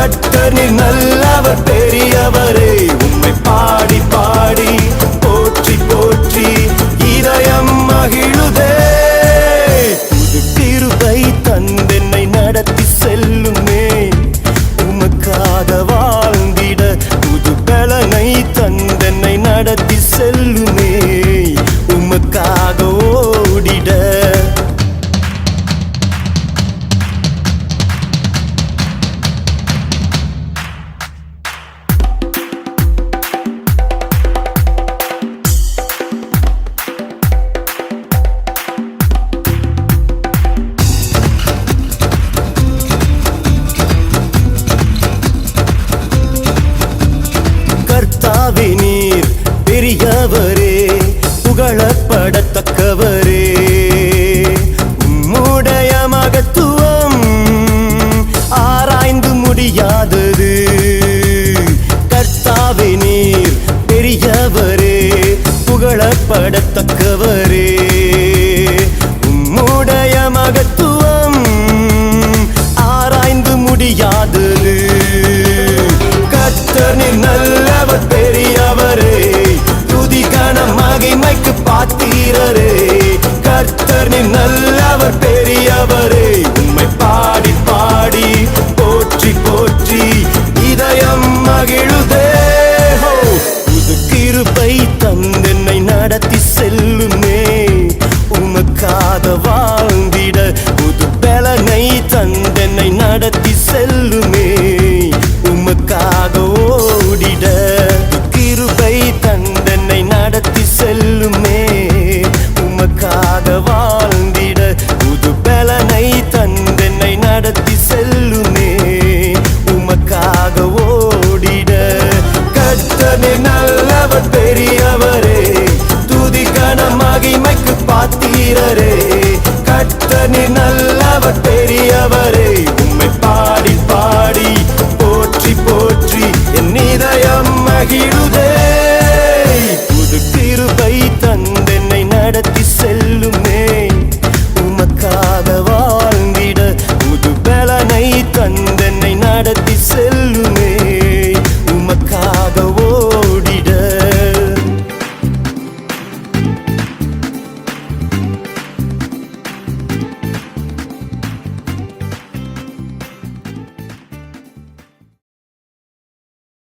கர்த்தர் நல்லவர் பெரியவரே உம்மை பாடி பாடி போற்றி போற்றி இதயம் மகிழுதே புது கிருபை தந்தென்னை நடத்தி செல்லுமே உமக்காக வாழ்ந்திட புது பலனை தந்தென்னை நடத்தி செல்லுமே உமக்காக ஓடிட கர்த்தாவே நீர் பெரியவரே புகழப்படத்தக்கவரே உம்முடைய மகத்துவம் ஆராய்ந்து முடியாதது கர்த்தாவே நீர் பெரியவரே புகழப்படத்தக்கவரே உம்முடைய மகத்துவம் ஆராய்ந்து முடியாதது கர்த்தர் நல்லவர் பெரியவரே துதி கன மகிமைக்கு பாத்திரரே கர்த்தர் நல்லவர் பெரியவரே உம்மை பாடி பாடி போற்றி போற்றி இதயம் மகிழுதே புது கிருபை தந்தென்னை நடத்தி செல்லுமே உமக்காக வாழ்ந்திட புது பலனை தந்தென்னை நடத்தி செல்லுமே உமக்காக ஓடிட கிருபை தந்தென்னை நடத்தி செல்லுமே உமக்காக வாழ்ந்திட புது பலனை தந்தென்னை நடத்தி செல்லுமே உமக்காக ஓடிட கர்த்தர் நல்லவர் பெரியவரே துதி கன மகிமைக்கு பாத்திரரே கர்த்தர் நல்லவர் பெரியவரே